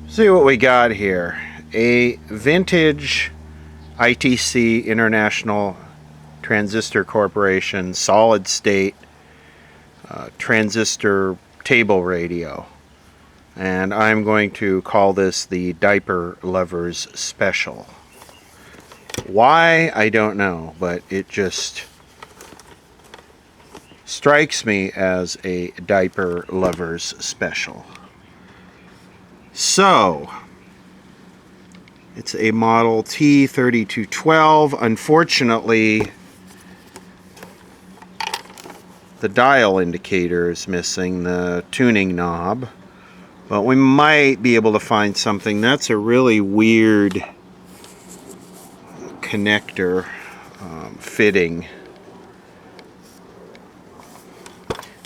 See what we got here. A vintage ITC International Transistor Corporation solid state transistor table radio. And I'm going to call this the Diaper Lovers Special. Why, I don't know, but it just strikes me as a Diaper Lovers Special. So, it's a model T3212. Unfortunately, the dial indicator is missing, the tuning knob. But we might be able to find something. That's a really weird connector fitting.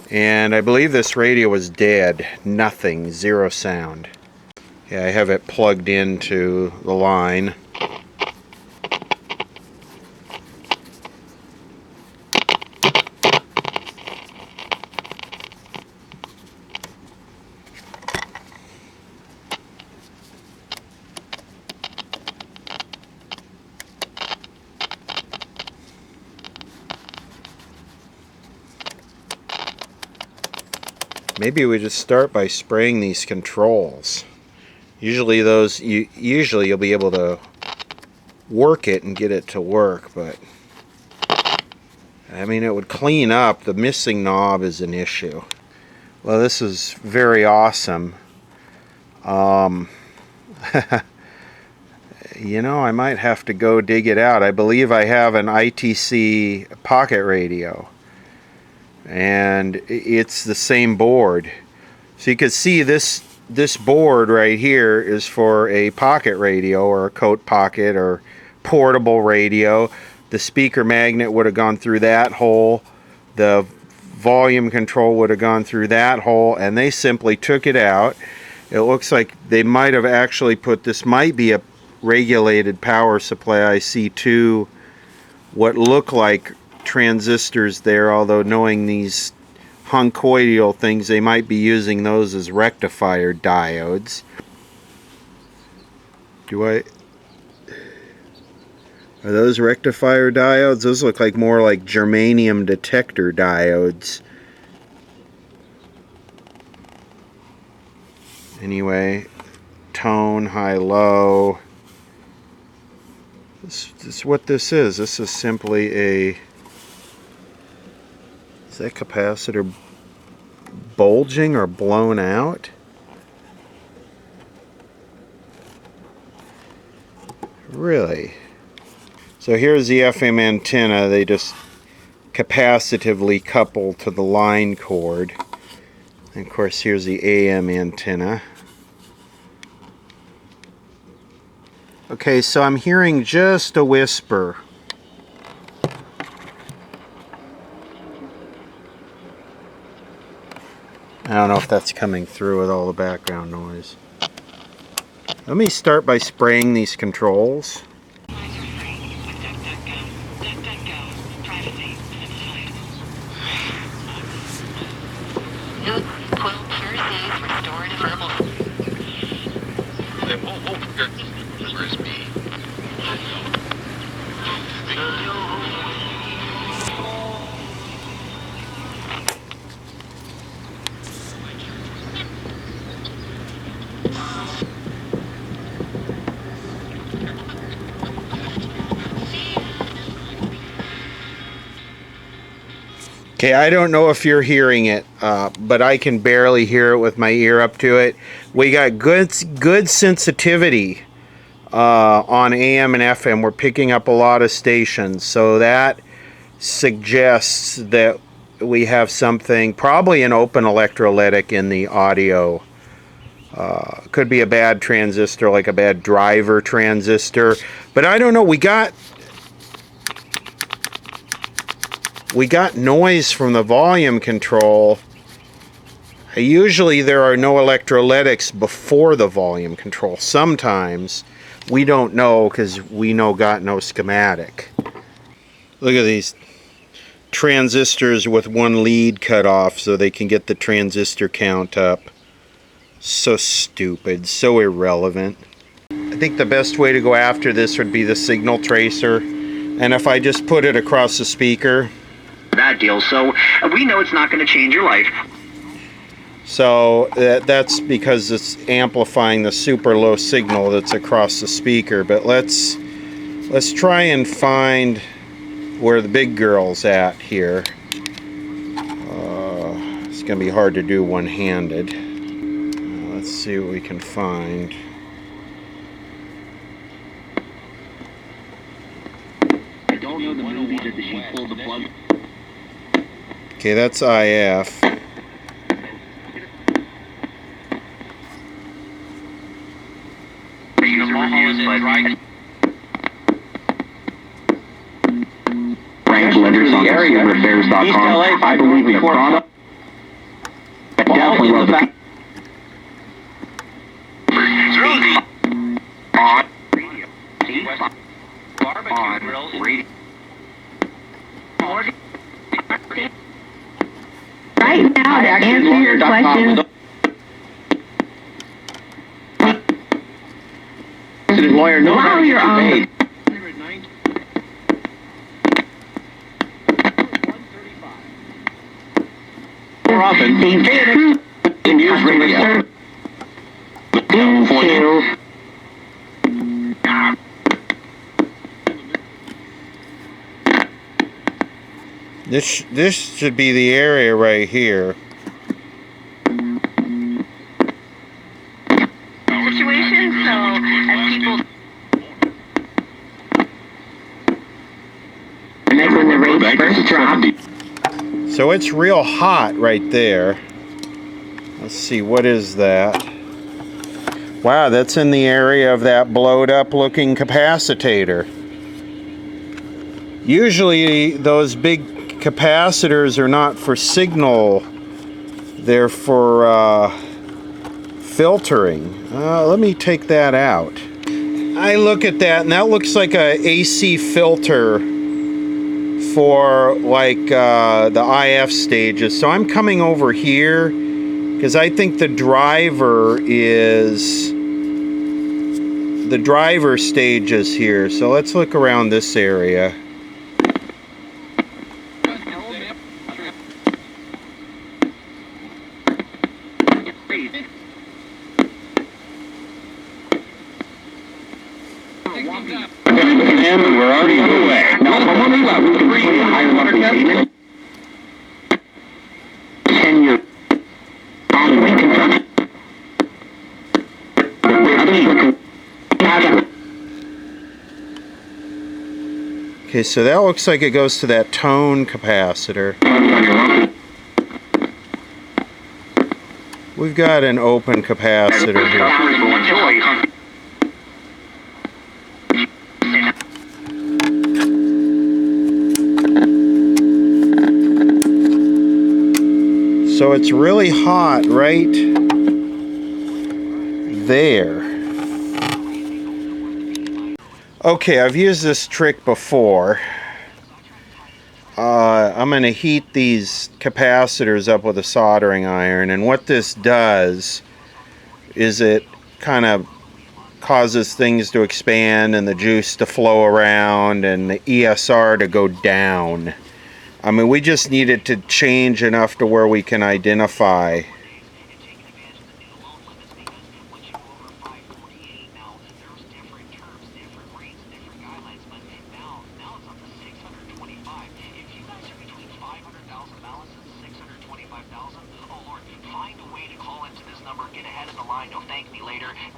And I believe this radio was dead. Nothing, zero sound. Yeah, I have it plugged into the line. Maybe we just start by spraying these controls. Usually you'll be able to work it and get it to work, but I mean, it would clean up. The missing knob is an issue. Well, this is very awesome. You know, I might have to go dig it out. I believe I have an ITC pocket radio, and it's the same board. So you can see this board right here is for a pocket radio or a coat pocket or portable radio. The speaker magnet would have gone through that hole. The volume control would have gone through that hole, and they simply took it out. It looks like they might have actually put, this might be a regulated power supply. I see two what look like transistors there, although knowing these huncoidal things, they might be using those as rectifier diodes. Are those rectifier diodes? Those look like more like germanium detector diodes. Anyway, tone, high, low. This is what this is. This is simply a... Is that capacitor bulging or blown out? Really? So here's the FM antenna. They just capacitively couple to the line cord. And of course, here's the AM antenna. Okay, so I'm hearing just a whisper. I don't know if that's coming through with all the background noise. Let me start by spraying these controls. Okay, I don't know if you're hearing it, but I can barely hear it with my ear up to it. We got good sensitivity on AM and FM. We're picking up a lot of stations, so that suggests that we have something, probably an open electrolytic in the audio. Could be a bad transistor, like a bad driver transistor, but I don't know. We got noise from the volume control. Usually there are no electrolytics before the volume control. Sometimes we don't know because we got no schematic. Look at these transistors with one lead cut off so they can get the transistor count up. So stupid, so irrelevant. I think the best way to go after this would be the signal tracer. And if I just put it across the speaker. That deal, so we know it's not going to change your life. So that's because it's amplifying the super low signal that's across the speaker. But let's try and find where the big girl's at here. It's going to be hard to do one-handed. Let's see what we can find. I don't know the movie that she pulled the plug. Okay, that's IF. Affairs.com. I believe the product definitely was the barbecue grill radio. Right now, to answer your question, lawyer knows how to get you paid. More often, in news radio. This should be the area right here. situation, so as people... And then when the rates first dropped... So it's real hot right there. Let's see, what is that? Wow, that's in the area of that blowed up looking capacitor. Usually those big capacitors are not for signal, they're for filtering. Let me take that out. I look at that and that looks like a AC filter for like the IF stages. So I'm coming over here because I think the driver stage is here. So let's look around this area. And we're already underway. Now, someone who's up with the higher water containment. 10-year. Okay, so that looks like it goes to that tone capacitor. We've got an open capacitor here. So it's really hot right there. Okay, I've used this trick before. I'm going to heat these capacitors up with a soldering iron, and what this does is it kind of causes things to expand and the juice to flow around and the ESR to go down. I mean, we just need it to change enough to where we can identify.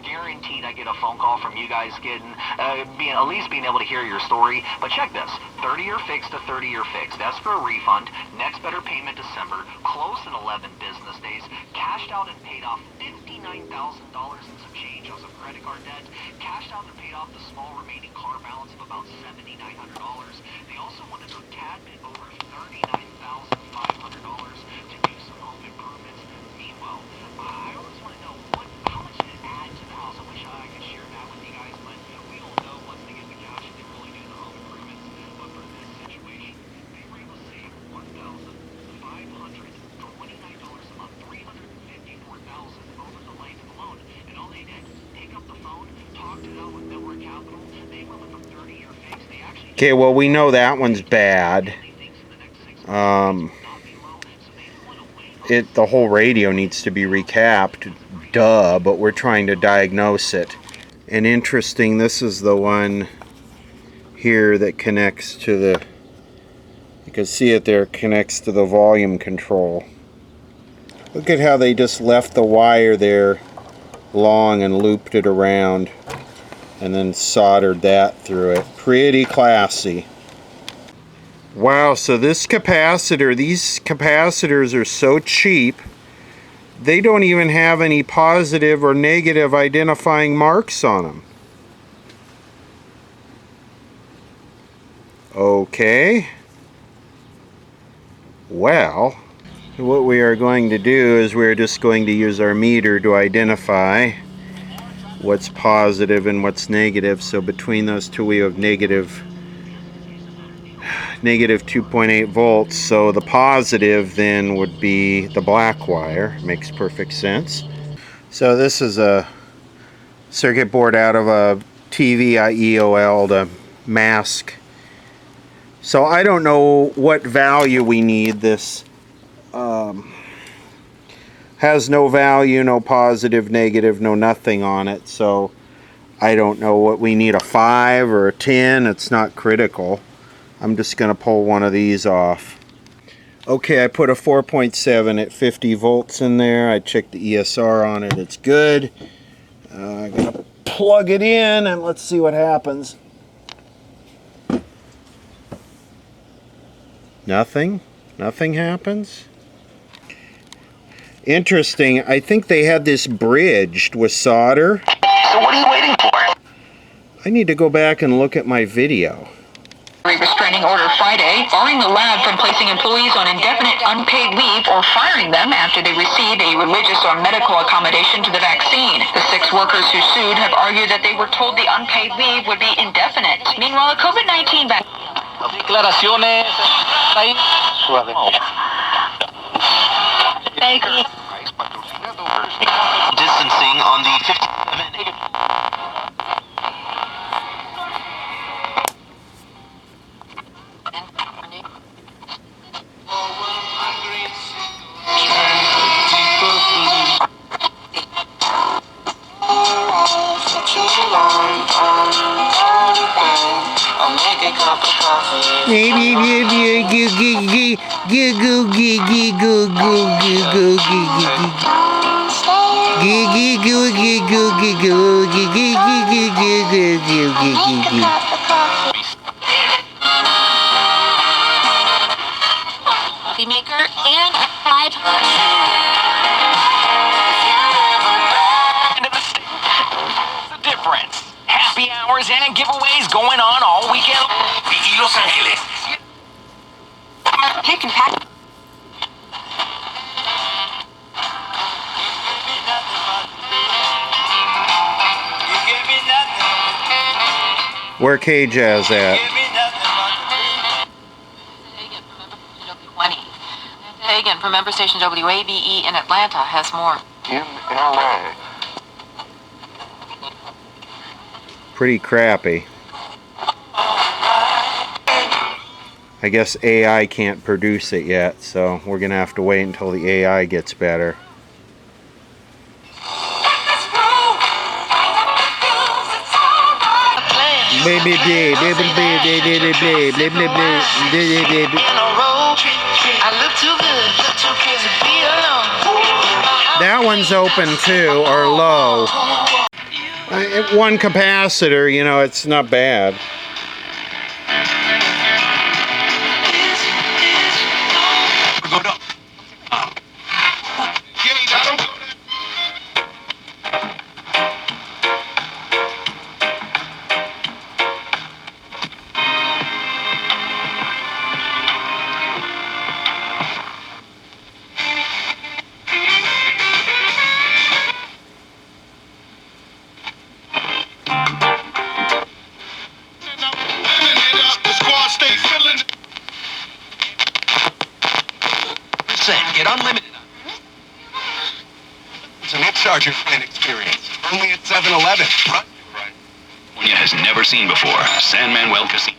Guaranteed I get a phone call from you guys getting, at least being able to hear your story. But check this, 30-year fixed to 30-year fixed. That's for a refund. Next better payment December. Closed in 11 business days. Cashed out and paid off $59,000 in some change on some credit card debt. Cashed out and paid off the small remaining car balance of about $7,900. They also wanted a tad bit over $39,500 to do some home improvements. Meanwhile, I always want to know how much did it add to the house? I wish I could share that with you guys, but we all know once they get the cash, they really do the home improvements. But for this situation, they were able to save $1,529 a month, $354,000 over the life of Okay, well, we know that one's bad. The whole radio needs to be recapped, duh, but we're trying to diagnose it. And interesting, this is the one here that connects to the, you can see it there, connects to the volume control. Look at how they just left the wire there long and looped it around and then soldered that through it. Pretty classy. Wow, so this capacitor, these capacitors are so cheap, they don't even have any positive or negative identifying marks on them. Okay. Well, what we are going to do is we're just going to use our meter to identify what's positive and what's negative. So between those two we have negative 2.8 volts. So the positive then would be the black wire. Makes perfect sense. So this is a circuit board out of a TV I EOL'd a mask. So I don't know what value we need. This has no value, no positive, negative, no nothing on it. So I don't know what we need, a 5 or a 10. It's not critical. I'm just going to pull one of these off. Okay, I put a 4.7 at 50 volts in there. I checked the ESR on it. It's good. I'm going to plug it in and let's see what happens. Nothing happens. Interesting. I think they had this bridged with solder. So what are you waiting for? I need to go back and look at my video. Restraining order Friday, barring the lab from placing employees on indefinite unpaid leave or firing them after they receive a religious or medical accommodation to the vaccine. The 6 workers who sued have argued that they were told the unpaid leave would be indefinite. Meanwhile, a COVID-19 vaccine. Declaraciones. Suave. Distancing on the 57. Coffee maker and 5. The difference. Happy hours and giveaways going on all weekend. Y Los Angeles. You can pack. Where K-Jazz at? Hagen from member station WABE in Atlanta has more. In LA. Pretty crappy. I guess AI can't produce it yet, so we're gonna have to wait until the AI gets better. That one's open too, or low. One capacitor, you know, it's not bad. Get unlimited. It's an Charger fan experience. Only at 7-Eleven. Right. California has never seen before. San Manuel Casino.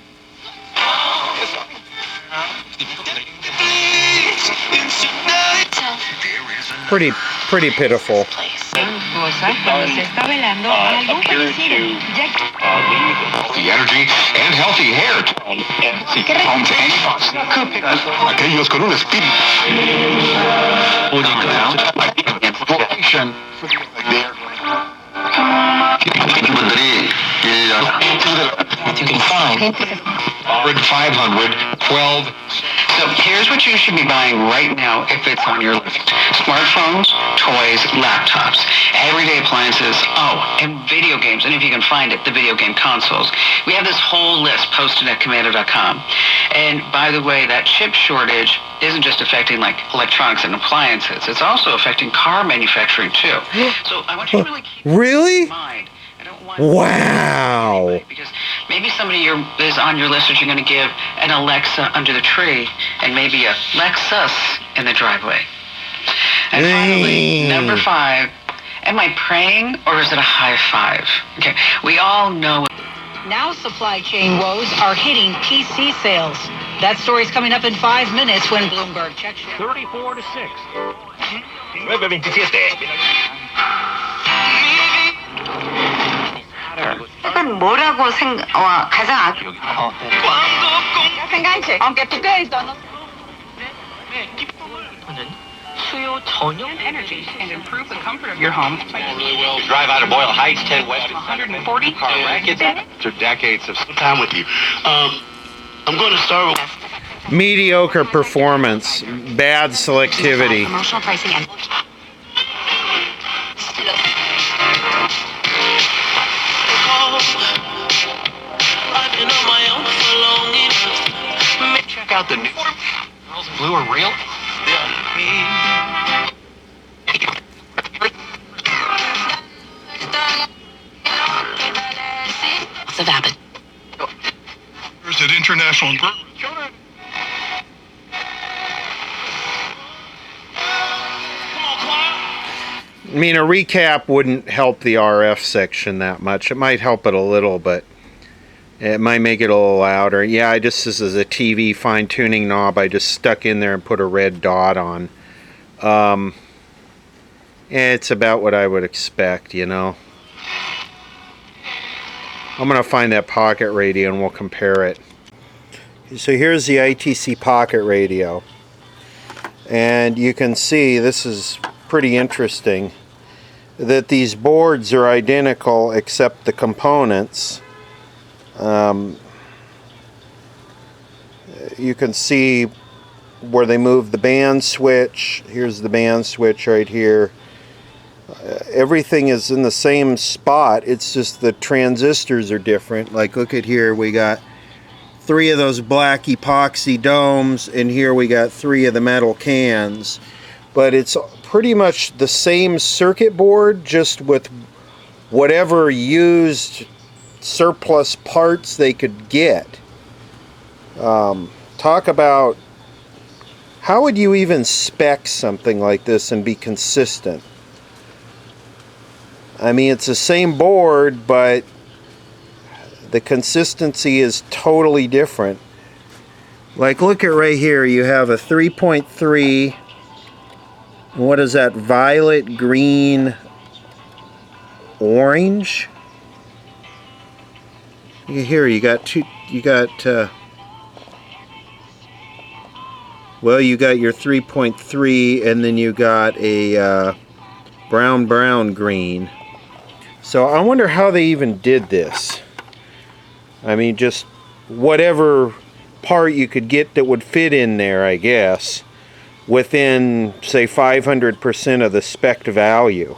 Pretty pitiful. Healthy energy and healthy hair. Aquellos con un espíritu. You can find 500, 12. So here's what you should be buying right now if it's on your list. Smartphones, toys, laptops, everyday appliances, and video games. And if you can find it, the video game consoles. We have this whole list posted at commando.com. And by the way, that chip shortage isn't just affecting like electronics and appliances. It's also affecting car manufacturing too. So I want you to really keep Really? in mind. I don't want Wow. because maybe somebody is on your list that you're going to give an Alexa under the tree and maybe a Lexus in the driveway. And finally, number 5, am I praying or is it a high five? Okay, we all know. Now supply chain woes are hitting PC sales. That story's coming up in 5 minutes when Bloomberg checks it. 34 to 6. 9:27. 약간 뭐라고 가장 생각해. Aunque tú quedes dando 수요 전용 energy and improve the comfort of your home. You drive out of Boyle Heights, 10 West. 140 Car rackets. After decades of time with you. I'm going to start with Mediocre performance, bad selectivity. Promotional pricing and check out the new Girls in Blue are real. the Vapid. At International. I mean, a recap wouldn't help the RF section that much. It might help it a little, but it might make it a little louder. Yeah, this is a TV fine-tuning knob. I just stuck in there and put a red dot on. It's about what I would expect, you know. I'm going to find that pocket radio and we'll compare it. So here's the ITC pocket radio. And you can see, this is pretty interesting, that these boards are identical except the components. You can see where they move the band switch. Here's the band switch right here. Everything is in the same spot. It's just the transistors are different. Like, look at here, we got 3 of those black epoxy domes, and here we got 3 of the metal cans. But it's pretty much the same circuit board, just with whatever used surplus parts they could get. Talk about, how would you even spec something like this and be consistent? I mean, it's the same board, but the consistency is totally different. Like, look at right here, you have a 3.3, what is that, violet, green, orange? Here you got two, you got well, you got your 3.3 and then you got a brown green. So I wonder how they even did this. I mean, just whatever part you could get that would fit in there, I guess, within, say, 500% of the spec value.